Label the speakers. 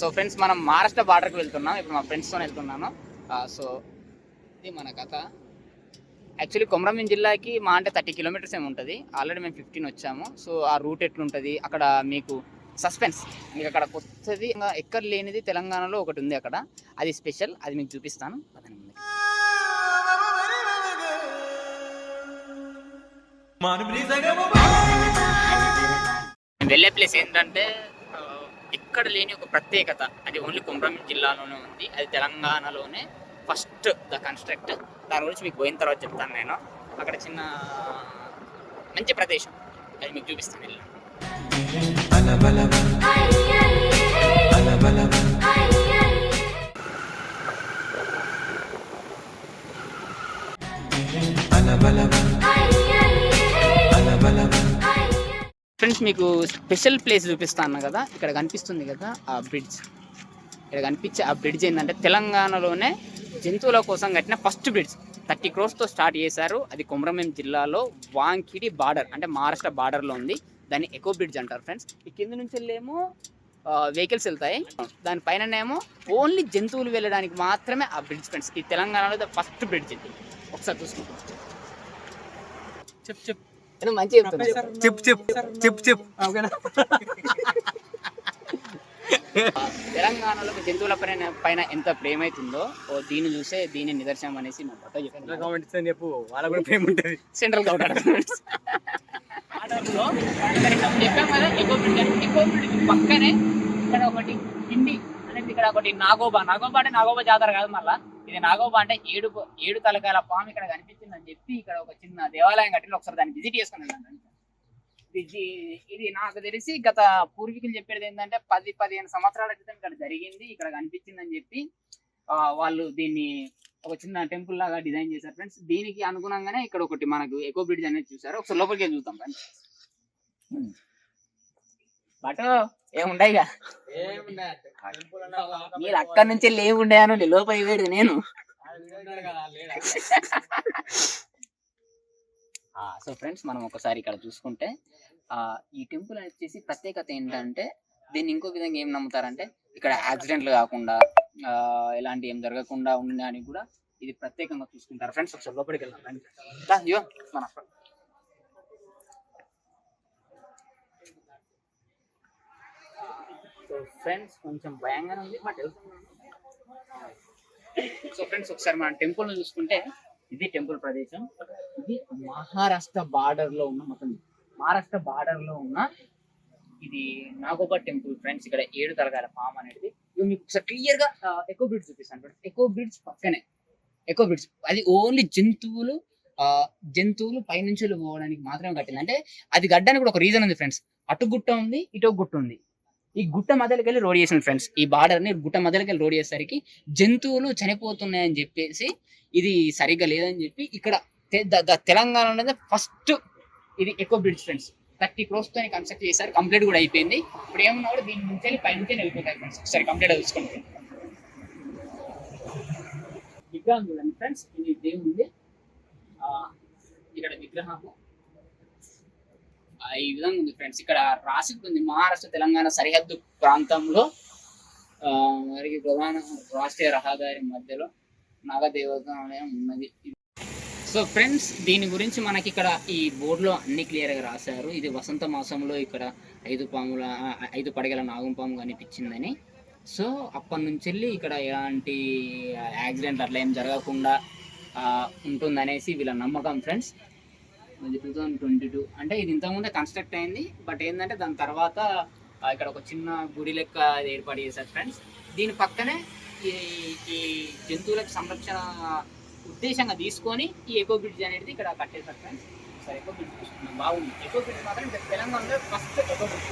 Speaker 1: So friends మనం మహారాష్ట్ర బార్డర్కి వెళ్తున్నాం. ఇప్పుడు మా ఫ్రెండ్స్తో వెళ్తున్నాను. సో ఇది మన కథ. యాక్చువల్లీ కొమరంభీం జిల్లాకి మా అంటే 30 కిలోమీటర్స్ ఏమి ఉంటుంది. ఆల్రెడీ మేము 15 వచ్చాము. సో ఆ రూట్ ఎట్లుంటుంది అక్కడ మీకు సస్పెన్స్. మీకు అక్కడ కొత్తది ఎక్కడ లేనిది తెలంగాణలో ఒకటి ఉంది అక్కడ. అది స్పెషల్, అది మీకు చూపిస్తాను. వెళ్ళే ప్లేస్ ఏంటంటే ఇక్కడ లేని ఒక ప్రత్యేకత, అది ఓన్లీ కొమరంభీం జిల్లాలోనే ఉంది. అది తెలంగాణలోనే ఫస్ట్ ద కన్స్ట్రక్ట్. దాని గురించి మీకు పోయిన తర్వాత చెప్తాను నేను. అక్కడ చిన్న మంచి ప్రదేశం, అది మీకు చూపిస్తాను. వెళ్ళి ఫ్రెండ్స్ మీకు స్పెషల్ ప్లేస్ చూపిస్తాను కదా. ఇక్కడ కనిపిస్తుంది కదా ఆ బ్రిడ్జ్. ఇక్కడ కనిపించే ఆ బ్రిడ్జ్ ఏంటంటే తెలంగాణలోనే జంతువుల కోసం కట్టిన ఫస్ట్ బ్రిడ్జ్. 30 crores స్టార్ట్ చేశారు. అది కొమరంభీం జిల్లాలో వాంకిడి బార్డర్ అంటే మహారాష్ట్ర బార్డర్లో ఉంది. దాన్ని ఎకో బ్రిడ్జ్ అంటారు ఫ్రెండ్స్. ఈ కింద నుంచి వెళ్ళేమో వెహికల్స్ వెళ్తాయి, దానిపైననేమో ఓన్లీ జంతువులు వెళ్ళడానికి మాత్రమే ఆ బ్రిడ్జ్ ఫ్రెండ్స్. ఈ తెలంగాణలో ఫస్ట్ బ్రిడ్జ్ ఇది. ఒకసారి చూసుకుంటాం. మంచిగా తెలంగాణలో జంతువుల పైన ఎంత ప్రేమ అవుతుందో దీన్ని చూసే దీని నిదర్శనం అనేసి మా బట్ట చెప్పు. వాళ్ళ కూడా ప్రేమ ఉంటుంది. సెంట్రల్ గవర్నమెంట్ చెప్పాం కదా ఎకో బ్రిడ్జ్ పక్కనే ఇక్కడ ఒకటి హిందీ అనేది, ఇక్కడ ఒకటి నాగోబా అంటే నాగోబా జాతర కాదు, మళ్ళా ఇది నాగోబా అంటే ఏడు తలకాయల పాము ఇక్కడ కనిపించిందని చెప్పి ఇక్కడ ఒక చిన్న దేవాలయం కట్టిన. ఒకసారి దాన్ని విజిట్ చేసుకున్నాను. ఇది నాకు తెలిసి గత పూర్వీకులు చెప్పేది ఏంటంటే 10-15 సంవత్సరాల క్రితం ఇక్కడ జరిగింది, ఇక్కడ కనిపించిందని చెప్పి వాళ్ళు దీన్ని ఒక చిన్న టెంపుల్ లాగా డిజైన్ చేశారు ఫ్రెండ్స్. దీనికి అనుగుణంగానే ఇక్కడ ఒకటి మనకు ఎకో బ్రిడ్జ్ అనేది చూసారు. ఒకసారి లోపలికి చూద్దాం ఫ్రెండ్స్. బట్ ఏముండయిగా, మీరు అక్కడి నుంచి వెళ్ళి ఏముండయాను లోపలికి వేడు నేను. సో ఫ్రెండ్స్ మనం ఒకసారి ఇక్కడ చూసుకుంటే ఈ టెంపుల్ వచ్చేసి ప్రత్యేకత ఏంటంటే దీన్ని ఇంకో విధంగా ఏం నమ్ముతారంటే ఇక్కడ యాక్సిడెంట్లు కాకుండా ఇలాంటి ఏం జరగకుండా ఉండడానికి కూడా ఇది ప్రత్యేకంగా చూసుకుంటారు ఫ్రెండ్స్. ఒకసారి లోపలికి వెళ్దాం. సో ఫ్రెండ్స్ కొంచెం భయంగానే ఉంది బట్ వెళ్తున్నాం. సో ఫ్రెండ్స్ ఒకసారి మన టెంపుల్ చూసుకుంటే ఇది టెంపుల్ ప్రదేశం. ఇది మహారాష్ట్ర బార్డర్ లో ఉన్న ఇది నాగోబా టెంపుల్ ఫ్రెండ్స్. ఇక్కడ 7 తలకాయల పాము అనేది మీకు ఒకసారి క్లియర్ గా ఎకో బ్రిడ్జ్ చూపిస్తాను ఫ్రెండ్స్. ఎకో బ్రిడ్జ్ పక్కనే ఎకో బ్రిడ్జ్, అది ఓన్లీ జంతువులు పైనుంచి పోవడానికి మాత్రమే కట్టింది. అంటే అది గడ్డానికి కూడా ఒక రీజన్ ఉంది ఫ్రెండ్స్. అటు గుట్ట ఉంది, ఇటు గుట్ట ఉంది. ఈ గుట్ట మధ్యలోకి వెళ్ళి రోడ్ చేసింది ఫ్రెండ్స్. ఈ బార్డర్ ని గుట్ట మధ్యలోకి వెళ్ళి రోడ్ చేసేసరికి జంతువులు చనిపోతున్నాయని చెప్పేసి ఇది సరిగ్గా లేదని చెప్పి ఇక్కడ తెలంగాణలో ఫస్ట్ ఇది ఎకో బ్రిడ్జ్ ఫ్రెండ్స్. 30 crores తో కన్స్ట్రక్ట్ చేశారు. కంప్లీట్ కూడా అయిపోయింది. ఇప్పుడు ఏమన్నా కూడా దీని నుంచి వెళ్ళి పైనుంచి వెళ్ళిపోతాయి ఫ్రెండ్స్. ఒకసారి కంప్లీట్ చూసుకోండి. విగ్రహం చూడండి ఫ్రెండ్స్, ఇది దేవుంది. ఇక్కడ విగ్రహం ఈ విధంగా ఉంది ఫ్రెండ్స్. ఇక్కడ రాసి ఉంది మహారాష్ట్ర తెలంగాణ సరిహద్దు ప్రాంతంలో మరి ప్రధాన రాష్ట్రీయ రహదారి మధ్యలో నాగదేవతాలయం ఉన్నది. సో ఫ్రెండ్స్ దీని గురించి మనకి ఇక్కడ ఈ బోర్డులో అన్ని క్లియర్గా రాశారు. ఇది వసంత మాసంలో ఇక్కడ 5 పడగల నాగంపాము కనిపించిందని. సో అప్పటి నుంచి వెళ్ళి ఇక్కడ ఎలాంటి యాక్సిడెంట్ అట్లా ఏం జరగకుండా ఉంటుందనేసి వీళ్ళ నమ్మకం ఫ్రెండ్స్. ఇది 2022 అంటే ఇది ఇంతకుముందే కన్స్ట్రక్ట్ అయింది. బట్ ఏంటంటే దాని తర్వాత ఇక్కడ ఒక చిన్న గుడి లెక్క ఏర్పాటు చేశారు ఫ్రెండ్స్. దీని పక్కనే ఈ జంతువులకు సంరక్షణ ఉద్దేశంగా తీసుకొని ఈ ఎకో బ్రిడ్జ్ అనేది ఇక్కడ కట్టేశారు ఫ్రెండ్స్. సరే ఎకో బ్రిడ్జ్ చూసుకున్నాం, బాగుంది. ఎకో బ్రిడ్జ్ మాత్రం తెలంగాణలో ఫస్ట్ ఎకో బ్రిడ్జ్.